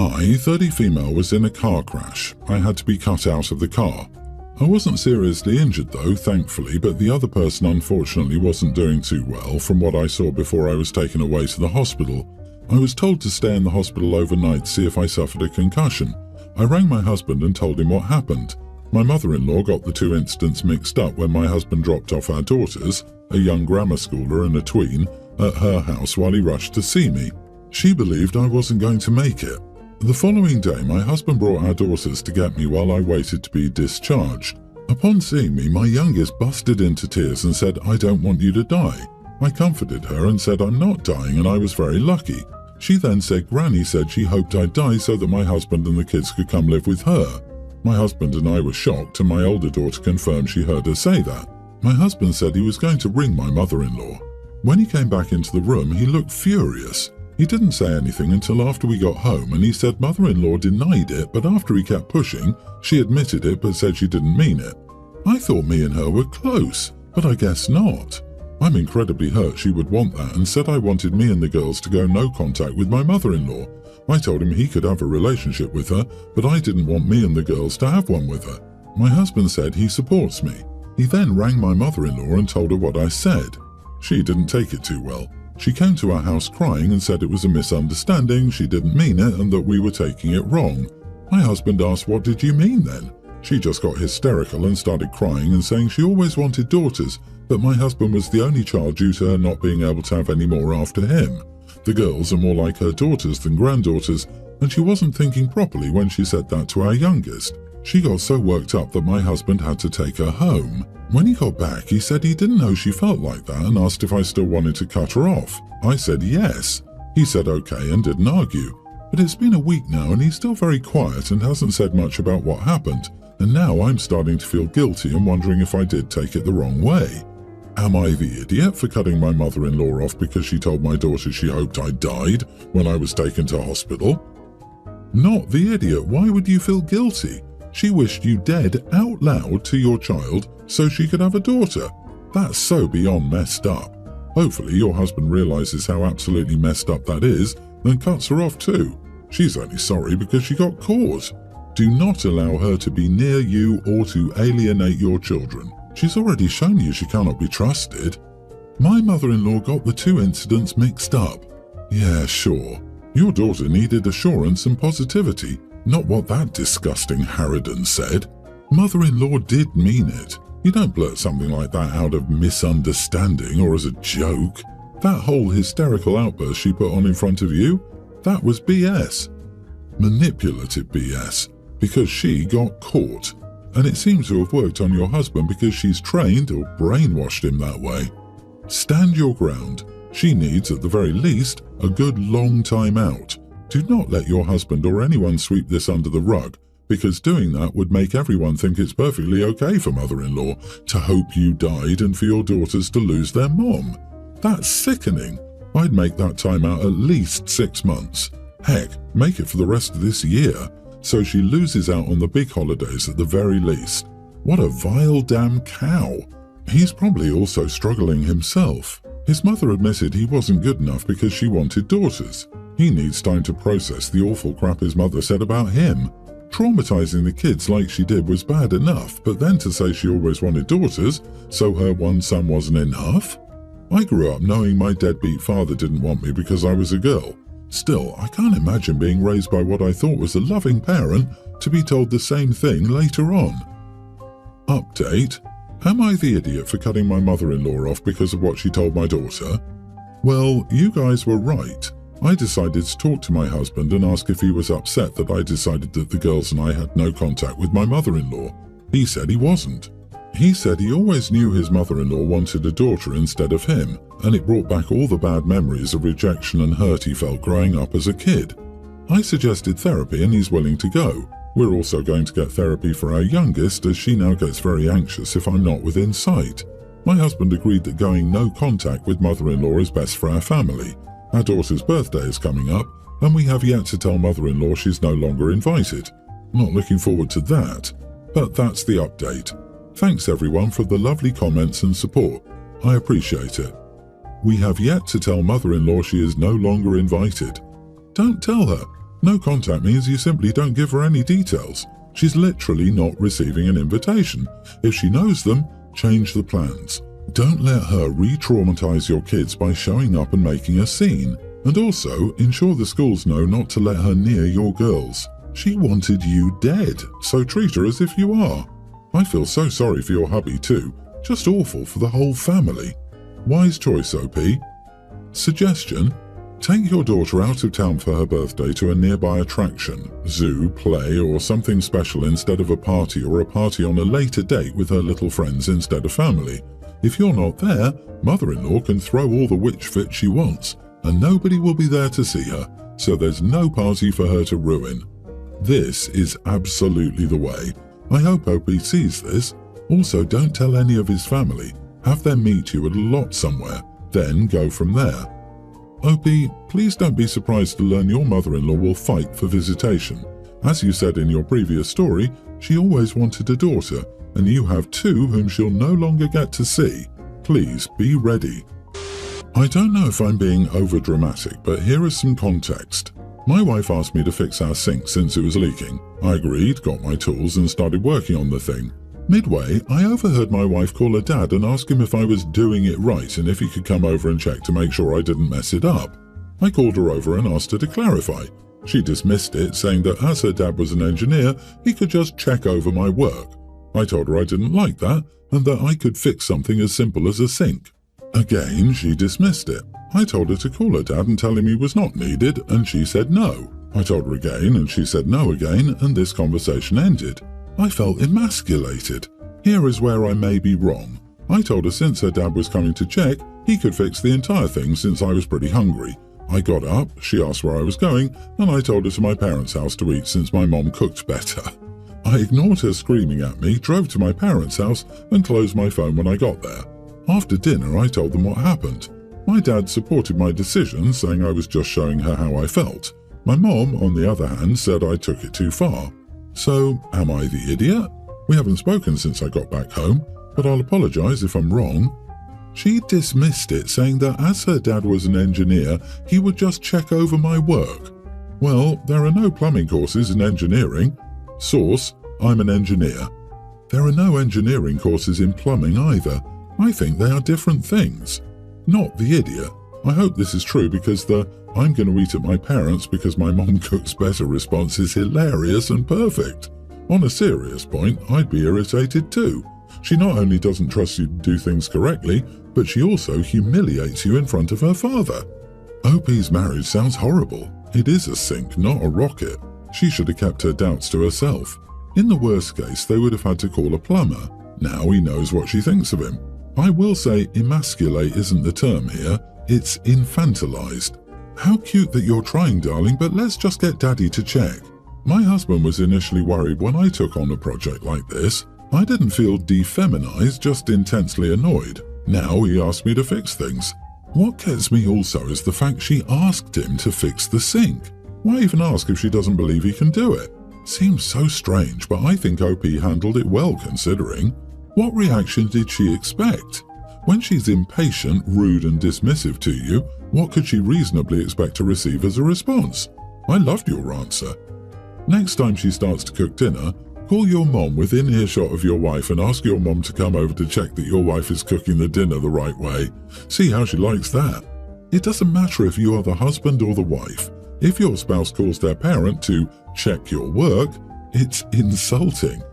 I, 30 female, was in a car crash. I had to be cut out of the car. I wasn't seriously injured though, thankfully, but the other person unfortunately wasn't doing too well from what I saw before I was taken away to the hospital. I was told to stay in the hospital overnight to see if I suffered a concussion. I rang my husband and told him what happened. My mother-in-law got the two incidents mixed up when my husband dropped off our daughters, a young grammar schooler and a tween, at her house while he rushed to see me. She believed I wasn't going to make it. The following day, my husband brought our daughters to get me while I waited to be discharged. Upon seeing me, my youngest busted into tears and said, "I don't want you to die." I comforted her and said I'm not dying and I was very lucky. She then said Granny said she hoped I'd die so that my husband and the kids could come live with her. My husband and I were shocked and my older daughter confirmed she heard her say that. My husband said he was going to ring my mother-in-law. When he came back into the room, he looked furious. He didn't say anything until after we got home and he said mother-in-law denied it, but after he kept pushing, she admitted it but said she didn't mean it. I thought me and her were close, but I guess not. I'm incredibly hurt she would want that and said I wanted me and the girls to go no contact with my mother-in-law. I told him he could have a relationship with her, but I didn't want me and the girls to have one with her. My husband said he supports me. He then rang my mother-in-law and told her what I said. She didn't take it too well. She came to our house crying and said it was a misunderstanding, she didn't mean it and that we were taking it wrong. My husband asked, "What did you mean then?" She just got hysterical and started crying and saying she always wanted daughters, but my husband was the only child due to her not being able to have any more after him. The girls are more like her daughters than granddaughters, and she wasn't thinking properly when she said that to our youngest. She got so worked up that my husband had to take her home. When he got back, he said he didn't know she felt like that and asked if I still wanted to cut her off. I said yes. He said okay and didn't argue. But it's been a week now and he's still very quiet and hasn't said much about what happened, and now I'm starting to feel guilty and wondering if I did take it the wrong way. Am I the idiot for cutting my mother-in-law off because she told my daughter she hoped I died when I was taken to hospital? Not the idiot. Why would you feel guilty? She wished you dead out loud to your child so she could have a daughter. That's so beyond messed up. Hopefully your husband realizes how absolutely messed up that is and cuts her off too. She's only sorry because she got caught. Do not allow her to be near you or to alienate your children. She's already shown you she cannot be trusted. My mother-in-law got the two incidents mixed up. Yeah, sure. Your daughter needed assurance and positivity, not what that disgusting harridan said. Mother-in-law did mean it. You don't blurt something like that out of misunderstanding or as a joke. That whole hysterical outburst she put on in front of you, that was BS. Manipulative BS, because she got caught. And it seems to have worked on your husband because she's trained or brainwashed him that way. Stand your ground. She needs, at the very least, a good long time out. Do not let your husband or anyone sweep this under the rug, because doing that would make everyone think it's perfectly okay for mother-in-law to hope you died and for your daughters to lose their mom. That's sickening. I'd make that time out at least 6 months. Heck, make it for the rest of this year, so she loses out on the big holidays at the very least. What a vile damn cow. He's probably also struggling himself. His mother admitted he wasn't good enough because she wanted daughters. He needs time to process the awful crap his mother said about him. Traumatizing the kids like she did was bad enough, but then to say she always wanted daughters, so her one son wasn't enough? I grew up knowing my deadbeat father didn't want me because I was a girl. Still, I can't imagine being raised by what I thought was a loving parent to be told the same thing later on. Update. Am I the idiot for cutting my mother-in-law off because of what she told my daughter? Well, you guys were right. I decided to talk to my husband and ask if he was upset that I decided that the girls and I had no contact with my mother-in-law. He said he wasn't. He said he always knew his mother-in-law wanted a daughter instead of him, and it brought back all the bad memories of rejection and hurt he felt growing up as a kid. I suggested therapy and he's willing to go. We're also going to get therapy for our youngest as she now gets very anxious if I'm not within sight. My husband agreed that going no contact with mother-in-law is best for our family. Our daughter's birthday is coming up and we have yet to tell mother-in-law she's no longer invited. Not looking forward to that, but that's the update. Thanks everyone for the lovely comments and support. I appreciate it. We have yet to tell mother-in-law she is no longer invited. Don't tell her. No contact means you simply don't give her any details. She's literally not receiving an invitation. If she knows them, change the plans. Don't let her re-traumatize your kids by showing up and making a scene. And also, ensure the schools know not to let her near your girls. She wanted you dead, so treat her as if you are. I feel so sorry for your hubby too. Just awful for the whole family. Wise choice, OP. Suggestion: take your daughter out of town for her birthday to a nearby attraction, zoo, play, or something special instead of a party, or a party on a later date with her little friends instead of family. If you're not there, mother-in-law can throw all the witch fit she wants, and nobody will be there to see her, so there's no party for her to ruin. This is absolutely the way. I hope OP sees this. Also, don't tell any of his family. Have them meet you at a lot somewhere, then go from there. OP, please don't be surprised to learn your mother-in-law will fight for visitation. As you said in your previous story, she always wanted a daughter, and you have two whom she'll no longer get to see. Please be ready. I don't know if I'm being overdramatic, but here is some context. My wife asked me to fix our sink since it was leaking. I agreed, got my tools, and started working on the thing. Midway, I overheard my wife call her dad and ask him if I was doing it right and if he could come over and check to make sure I didn't mess it up. I called her over and asked her to clarify. She dismissed it, saying that as her dad was an engineer, he could just check over my work. I told her I didn't like that and that I could fix something as simple as a sink. Again, she dismissed it. I told her to call her dad and tell him he was not needed, and she said no. I told her again, and she said no again, and this conversation ended. I felt emasculated. Here is where I may be wrong. I told her since her dad was coming to check, he could fix the entire thing since I was pretty hungry. I got up, she asked where I was going, and I told her to my parents' house to eat since my mom cooked better. I ignored her screaming at me, drove to my parents' house, and closed my phone when I got there. After dinner, I told them what happened. My dad supported my decision, saying I was just showing her how I felt. My mom, on the other hand, said I took it too far. So, am I the idiot? We haven't spoken since I got back home, but I'll apologize if I'm wrong. She dismissed it, saying that as her dad was an engineer, he would just check over my work. Well, there are no plumbing courses in engineering. Source: I'm an engineer. There are no engineering courses in plumbing either. I think they are different things. Not the idiot. I hope this is true because the "I'm going to eat at my parents' because my mom cooks better" response is hilarious and perfect. On a serious point, I'd be irritated too. She not only doesn't trust you to do things correctly, but she also humiliates you in front of her father. OP's marriage sounds horrible. It is a sink, not a rocket. She should have kept her doubts to herself. In the worst case, they would have had to call a plumber. Now he knows what she thinks of him. I will say emasculate isn't the term here, it's infantilized. How cute that you're trying, darling, but let's just get daddy to check. My husband was initially worried when I took on a project like this. I didn't feel defeminized, just intensely annoyed. Now he asked me to fix things. What gets me also is the fact she asked him to fix the sink. Why even ask if she doesn't believe he can do it? Seems so strange, but I think OP handled it well considering. What reaction did she expect? When she's impatient, rude and dismissive to you, what could she reasonably expect to receive as a response? I loved your answer. Next time she starts to cook dinner, call your mom within earshot of your wife and ask your mom to come over to check that your wife is cooking the dinner the right way. See how she likes that. It doesn't matter if you are the husband or the wife. If your spouse calls their parent to check your work, it's insulting.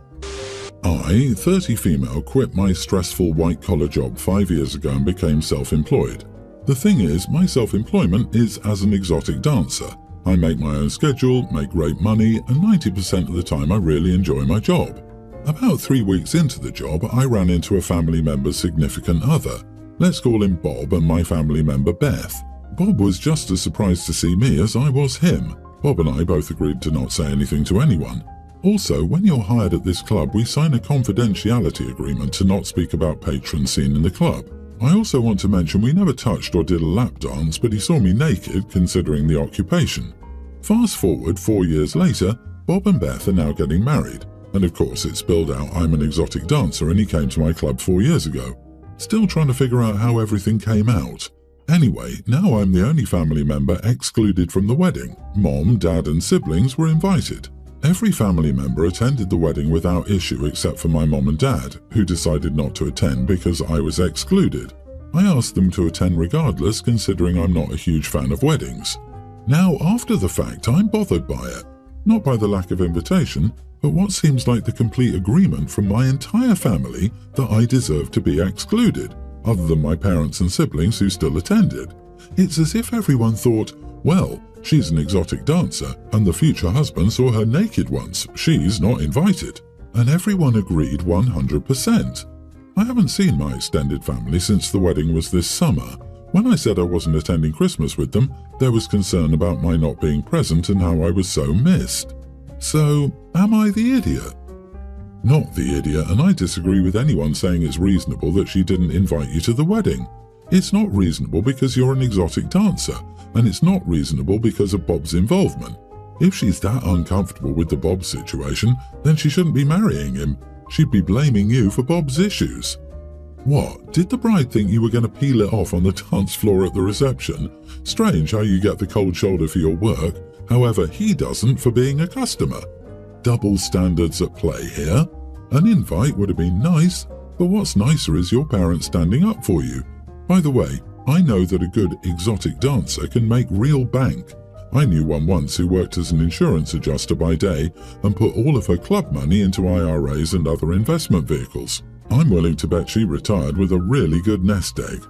I, 30 female, quit my stressful white-collar job 5 years ago and became self-employed. The thing is, my self-employment is as an exotic dancer. I make my own schedule, make great money, and 90% of the time I really enjoy my job. About 3 weeks into the job, I ran into a family member's significant other. Let's call him Bob and my family member Beth. Bob was just as surprised to see me as I was him. Bob and I both agreed to not say anything to anyone. Also, when you're hired at this club, we sign a confidentiality agreement to not speak about patrons seen in the club. I also want to mention we never touched or did a lap dance, but he saw me naked considering the occupation. Fast forward 4 years later, Bob and Beth are now getting married. And of course it spilled out I'm an exotic dancer and he came to my club 4 years ago. Still trying to figure out how everything came out. Anyway, now I'm the only family member excluded from the wedding. Mom, Dad and siblings were invited. Every family member attended the wedding without issue except for my mom and dad, who decided not to attend because I was excluded. I asked them to attend regardless, considering I'm not a huge fan of weddings. Now, after the fact, I'm bothered by it. Not by the lack of invitation, but what seems like the complete agreement from my entire family that I deserve to be excluded, other than my parents and siblings who still attended. It's as if everyone thought, well, she's an exotic dancer, and the future husband saw her naked once, she's not invited. And everyone agreed 100%. I haven't seen my extended family since the wedding was this summer. When I said I wasn't attending Christmas with them, there was concern about my not being present and how I was so missed. So, am I the idiot? Not the idiot, and I disagree with anyone saying it's reasonable that she didn't invite you to the wedding. It's not reasonable because you're an exotic dancer, and it's not reasonable because of Bob's involvement. If she's that uncomfortable with the Bob situation, then she shouldn't be marrying him. She'd be blaming you for Bob's issues. What, did the bride think you were going to peel it off on the dance floor at the reception? Strange how you get the cold shoulder for your work, however he doesn't for being a customer. Double standards at play here. An invite would have been nice, but what's nicer is your parents standing up for you. By the way, I know that a good exotic dancer can make real bank. I knew one once who worked as an insurance adjuster by day and put all of her club money into IRAs and other investment vehicles. I'm willing to bet she retired with a really good nest egg.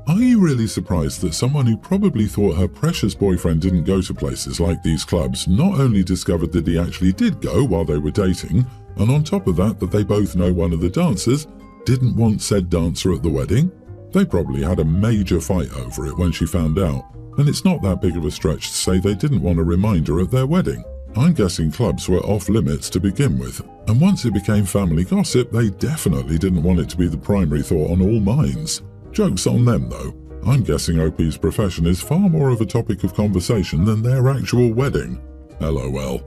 Are you really surprised that someone who probably thought her precious boyfriend didn't go to places like these clubs not only discovered that he actually did go while they were dating, and on top of that they both know one of the dancers, didn't want said dancer at the wedding? They probably had a major fight over it when she found out, and it's not that big of a stretch to say they didn't want a reminder at their wedding. I'm guessing clubs were off limits to begin with, and once it became family gossip, they definitely didn't want it to be the primary thought on all minds. Joke's on them though. I'm guessing OP's profession is far more of a topic of conversation than their actual wedding. LOL.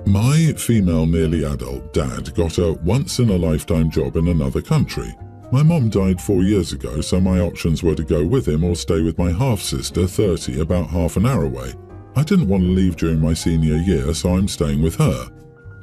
My female nearly adult dad got a once-in-a-lifetime job in another country. My mom died 4 years ago, so my options were to go with him or stay with my half-sister, 30, about half an hour away. I didn't want to leave during my senior year, so I'm staying with her.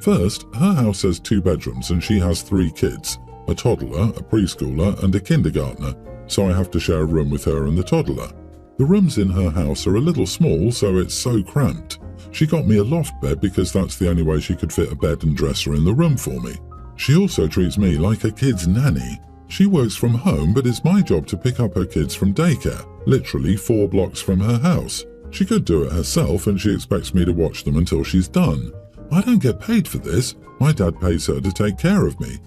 First, her house has 2 bedrooms and she has 3 kids, a toddler, a preschooler and a kindergartner, so I have to share a room with her and the toddler. The rooms in her house are a little small, so it's so cramped. She got me a loft bed because that's the only way she could fit a bed and dresser in the room for me. She also treats me like a kid's nanny. She works from home, but it's my job to pick up her kids from daycare, literally 4 blocks from her house. She could do it herself and she expects me to watch them until she's done. I don't get paid for this. My dad pays her to take care of me.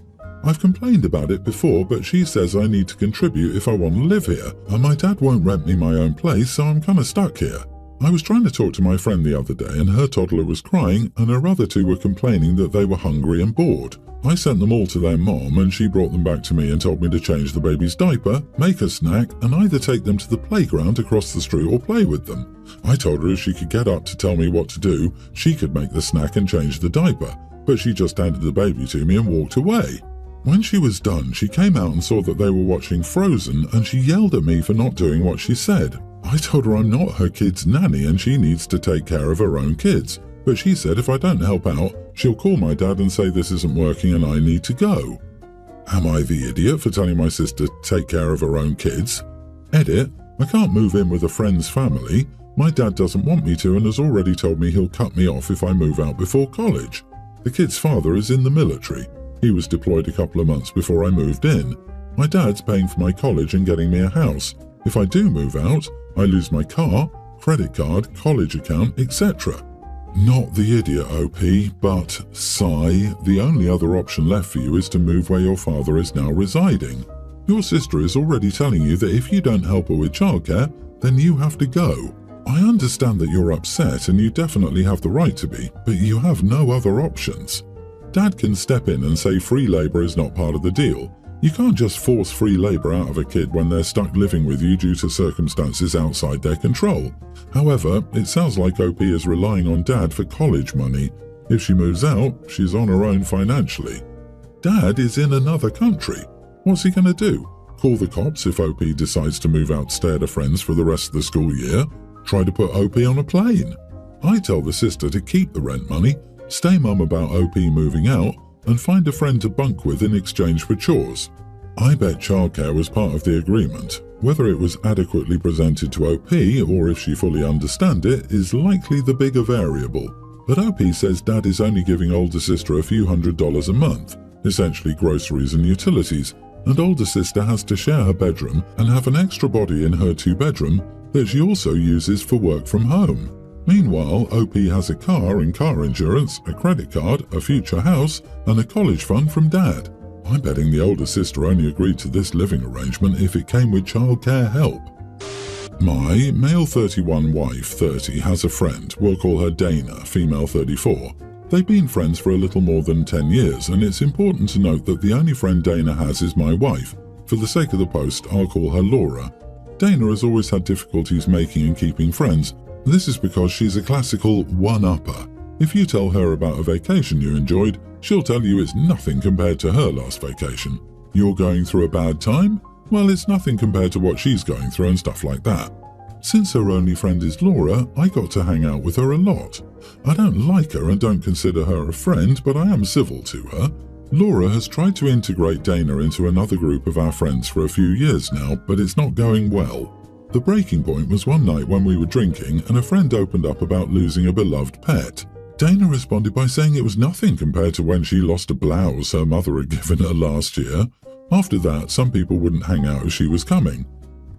I've complained about it before, but she says I need to contribute if I want to live here, and my dad won't rent me my own place, so I'm kinda stuck here. I was trying to talk to my friend the other day and her toddler was crying and her other 2 were complaining that they were hungry and bored. I sent them all to their mom and she brought them back to me and told me to change the baby's diaper, make a snack and either take them to the playground across the street or play with them. I told her if she could get up to tell me what to do, she could make the snack and change the diaper, but she just handed the baby to me and walked away. When she was done, she came out and saw that they were watching Frozen and she yelled at me for not doing what she said. I told her I'm not her kid's nanny and she needs to take care of her own kids. But she said if I don't help out, she'll call my dad and say this isn't working and I need to go. Am I the idiot for telling my sister to take care of her own kids? Edit, I can't move in with a friend's family. My dad doesn't want me to and has already told me he'll cut me off if I move out before college. The kid's father is in the military. He was deployed a couple of months before I moved in. My dad's paying for my college and getting me a house. If I do move out, I lose my car, credit card, college account, etc. Not the idiot, OP, but, sigh, the only other option left for you is to move where your father is now residing. Your sister is already telling you that if you don't help her with childcare, then you have to go. I understand that you're upset and you definitely have the right to be, but you have no other options. Dad can step in and say free labour is not part of the deal. You can't just force free labour out of a kid when they're stuck living with you due to circumstances outside their control. However, it sounds like OP is relying on Dad for college money. If she moves out, she's on her own financially. Dad is in another country. What's he going to do? Call the cops if OP decides to move out to stay at her friend's for the rest of the school year. Try to put OP on a plane. I tell the sister to keep the rent money, stay mum about OP moving out, and find a friend to bunk with in exchange for chores. I bet childcare was part of the agreement. Whether it was adequately presented to OP or if she fully understood it is likely the bigger variable. But OP says Dad is only giving older sister a few $100s a month, essentially groceries and utilities, and older sister has to share her bedroom and have an extra body in her 2-bedroom that she also uses for work from home. Meanwhile, OP has a car and car insurance, a credit card, a future house, and a college fund from Dad. I'm betting the older sister only agreed to this living arrangement if it came with childcare help. My male 31 wife 30 has a friend, we'll call her Dana, female 34. They've been friends for a little more than 10 years, and it's important to note that the only friend Dana has is my wife. For the sake of the post, I'll call her Laura. Dana has always had difficulties making and keeping friends. This is because she's a classical one-upper. If you tell her about a vacation you enjoyed, she'll tell you it's nothing compared to her last vacation. You're going through a bad time? Well, it's nothing compared to what she's going through and stuff like that. Since her only friend is Laura, I got to hang out with her a lot. I don't like her and don't consider her a friend, but I am civil to her. Laura has tried to integrate Dana into another group of our friends for a few years now, but it's not going well. The breaking point was one night when we were drinking and a friend opened up about losing a beloved pet. Dana responded by saying it was nothing compared to when she lost a blouse her mother had given her last year. After that, some people wouldn't hang out as she was coming.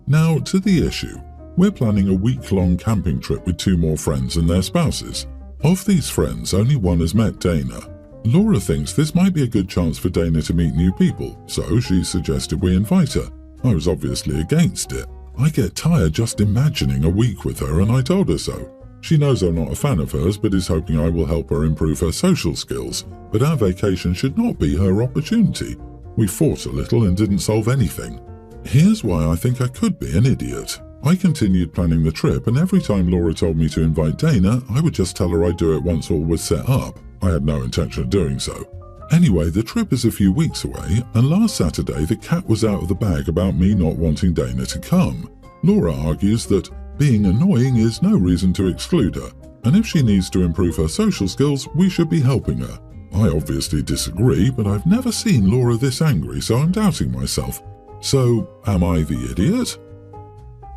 Now, to the issue. We're planning a week-long camping trip with 2 more friends and their spouses. Of these friends, only one has met Dana. Laura thinks this might be a good chance for Dana to meet new people, so she suggested we invite her. I was obviously against it. I get tired just imagining a week with her, and I told her so. She knows I'm not a fan of hers, but is hoping I will help her improve her social skills. But our vacation should not be her opportunity. We fought a little and didn't solve anything. Here's why I think I could be an idiot. I continued planning the trip, and every time Laura told me to invite Dana, I would just tell her I'd do it once all was set up. I had no intention of doing so. Anyway, the trip is a few weeks away, and last Saturday the cat was out of the bag about me not wanting Dana to come. Laura argues that being annoying is no reason to exclude her, and if she needs to improve her social skills, we should be helping her. I obviously disagree, but I've never seen Laura this angry, so I'm doubting myself. So, am I the idiot?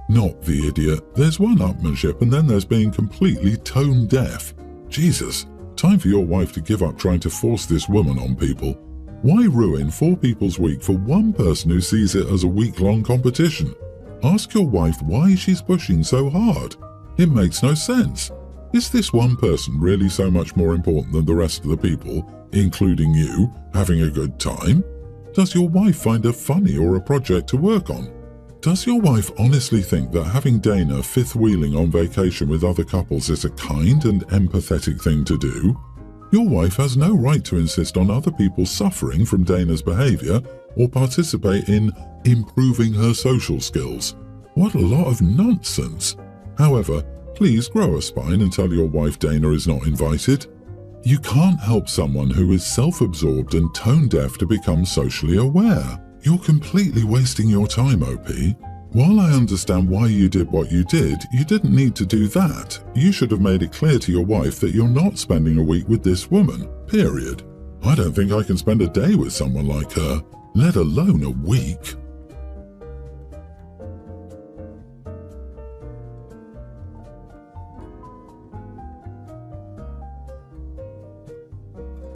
Not the idiot. There's one-upmanship and then there's being completely tone-deaf. Jesus, time for your wife to give up trying to force this woman on people. Why ruin 4 people's week for one person who sees it as a week-long competition? Ask your wife why she's pushing so hard. It makes no sense. Is this one person really so much more important than the rest of the people, including you, having a good time? Does your wife find her funny or a project to work on? Does your wife honestly think that having Dana fifth-wheeling on vacation with other couples is a kind and empathetic thing to do? Your wife has no right to insist on other people suffering from Dana's behavior or participate in improving her social skills. What a lot of nonsense. However, please grow a spine and tell your wife Dana is not invited. You can't help someone who is self-absorbed and tone-deaf to become socially aware. You're completely wasting your time, OP. While I understand why you did what you did, you didn't need to do that. You should have made it clear to your wife that you're not spending a week with this woman, period. I don't think I can spend a day with someone like her, let alone a week.